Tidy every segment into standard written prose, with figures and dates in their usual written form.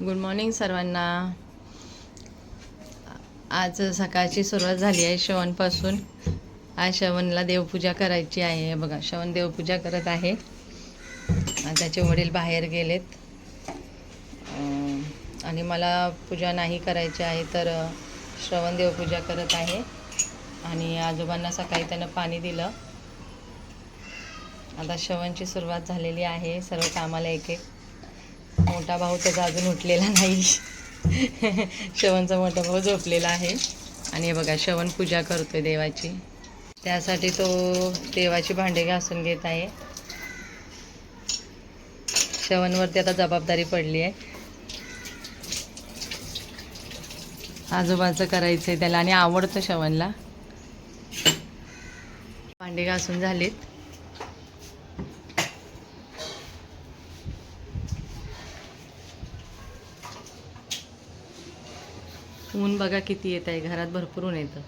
Good morning सर्वांना. आज सकाळची सुरुवात झाली आहे श्रवणपासून. आज श्रवणला देवपूजा करायची आहे. बघा, श्रवण देवपूजा करत आहे आणि त्याचे वडील बाहेर गेलेत आणि मला पूजा नाही करायची आहे, तर श्रवण देवपूजा करत आहे. आणि आजोबांना सकाळी त्यानं पाणी दिलं. आता श्रवणची सुरुवात झालेली आहे. सर्व कामाला एक एक. मोठा भाऊ त्याचा अजून उठलेला नाही. श्रवणचा मोठा भाऊ झोपलेला आहे. आणि हे बघा, श्रवण पूजा करतोय देवाची. त्यासाठी तो देवाची भांडे घासून घेत आहे. श्रवणवरती आता जबाबदारी पडली आहे. आजोबाचं करायचं आहे त्याला आणि आवडतं श्रवणला. भांडे घासून झालीत. ऊन बघा किती येत आहे. घरात भरपूर ऊन येतं.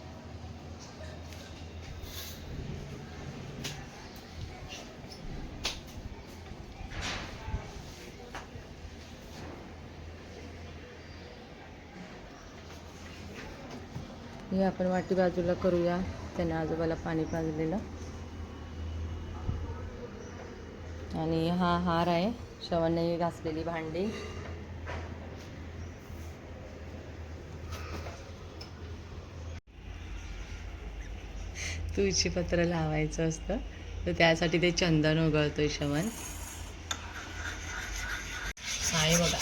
हे आपण वाटी बाजूला करूया. त्याने आजोबाला पाणी पाजलेलं. आणि हा हार आहे श्रवणने घासलेली भांडी. तुळशी पत्र लावायचं असतं, तर त्यासाठी ते चंदन उगळतोय श्रवण. आहे बघा,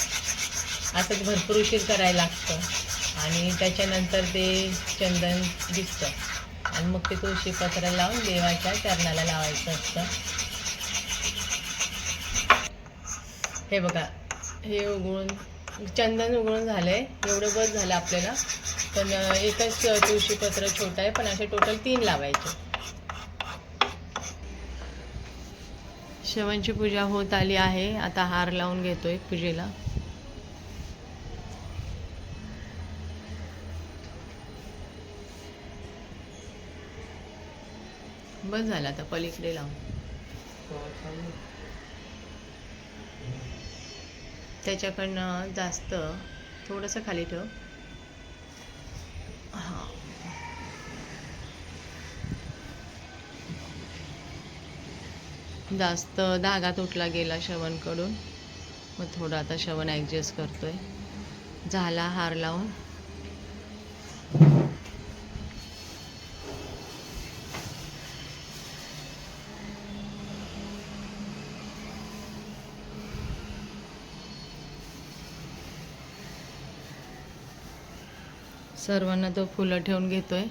असं भरपूर उशीर करायला लागतं आणि त्याच्यानंतर ते चंदन दिसतं आणि मग ते तुळशी पत्र लावून देवाच्या चरणाला लावायचं असतं. हे बघा, हे उघळून चंदन उघळून झालंय. एवढं बस झालं आपल्याला. पण एकच तुळशीपत्र छोटं आहे, पण असे टोटल 3 लावायचे. श्रवणची पूजा होत आली आहे. आता हार लावून घेतोय पूजेला. बस झालं, आता पलीकडे लावून. त्याच्याकडनं जास्त थोडंसं खाली ठेव. हां, जास्त धागा तुटला गेला श्रवणकडून. मग थोडं आता श्रवण ॲडजस्ट करतोय. झाला हार लावून. सर्वांना तो फुलं ठेवून घेतोय.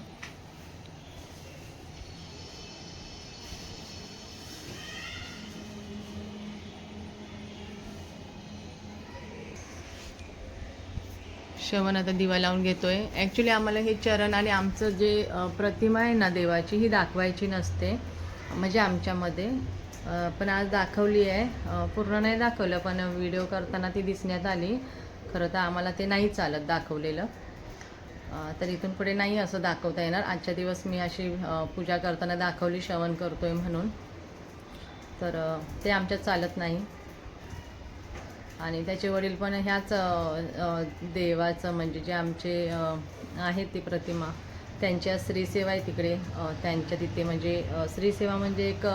श्रवण आता दिवा लावून घेतोय. ॲक्च्युली आम्हाला हे चरण आणि आमचं जे प्रतिमा आहे ना देवाची, ही दाखवायची नसते म्हणजे आमच्यामध्ये. पण आज दाखवली आहे. पूर्ण नाही दाखवलं, पण व्हिडिओ करताना ती दिसण्यात आली. खरं तर आम्हाला ते नाही चालत दाखवलेलं. तर इथून पुढे नाही असं दाखवता येणार. आजच्या दिवस मी अशी पूजा करताना दाखवली, श्रवण करतोय म्हणून. तर ते आमच्यात चालत नाही. आणि त्याचे वडील पण ह्याच देवाचं म्हणजे जे आमचे आहेत ती प्रतिमा, त्यांच्या श्रीसेवा आहे तिकडे. त्यांच्या तिथे म्हणजे श्रीसेवा म्हणजे एक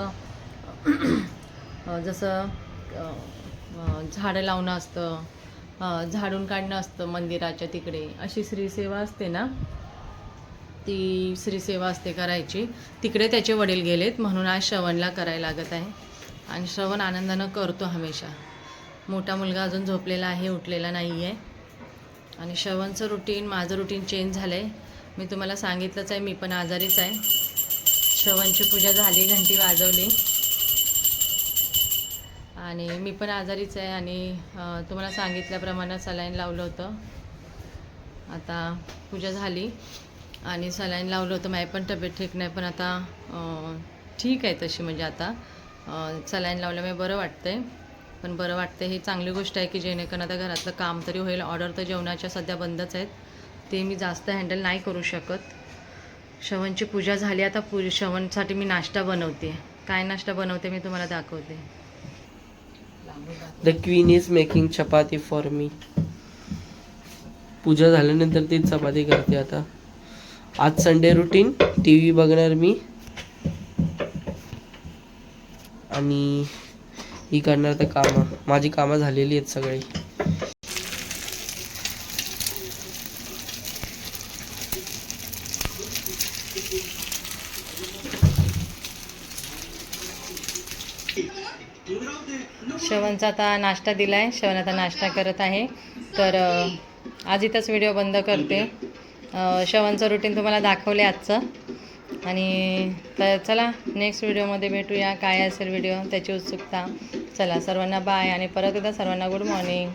जसं झाडं लावणं असतं, झाडून काढणं असतं मंदिराच्या तिकडे, अशी श्रीसेवा असते ना, ती श्रीसेवा असते करायची. तिकडे त्याचे वडील गेलेत म्हणून आज श्रवणला करायला लागत आहे. आणि श्रवण आनंदानं करतो हमेशा. मोठा मुलगा अजून झोपलेला आहे, उठलेला नाही आहे. आणि श्रवणचं रुटीन, माझं रुटीन चेंज झालं आहे. मी तुम्हाला सांगितलंच आहे, मी पण आजारीच आहे. श्रवणची पूजा झाली, घंटी वाजवली आणि मी पण आजारीच आहे. आणि तुम्हाला सांगितल्याप्रमाणे सलाईन लावलं होतं. आता पूजा झाली आणि सलाईन लावलं होतं. माझी पण तब्येत ठीक नाही, पण आता ठीक आहे तशी. म्हणजे आता सलाईन लावल्यामुळे बरं वाटतं आहे. पण बरं वाटतं ही चांगली गोष्ट आहे की जेणेकरून आता घरातलं काम तरी होईल. ऑर्डर तर जेवणाच्या सध्या बंदच आहेत, ते मी जास्त हँडल नाही करू शकत. श्रवणची पूजा झाली. आता श्रवणसाठी मी नाश्ता बनवते. काय नाश्ता बनवते मी तुम्हाला दाखवते. The queen is making chapati for me. पूजा झाल्यानंतर तीच चपाती करते आता. आज संडे रुटीन टी व्ही बघणार मी आणि ही करणार तर कामं. माझी कामं झालेली आहेत सगळी. श्रवणचा आता नाश्ता दिला आहे. श्रवण आता नाश्ता करत आहे. तर आज इथंच व्हिडिओ बंद करते. श्रवणचं रुटीन तुम्हाला दाखवले आजचं. आणि तर चला नेक्स्ट व्हिडिओमध्ये भेटूया. काय असेल व्हिडिओ त्याची उत्सुकता. चला सर्वांना बाय आणि परत एकदा सर्वांना गुड मॉर्निंग.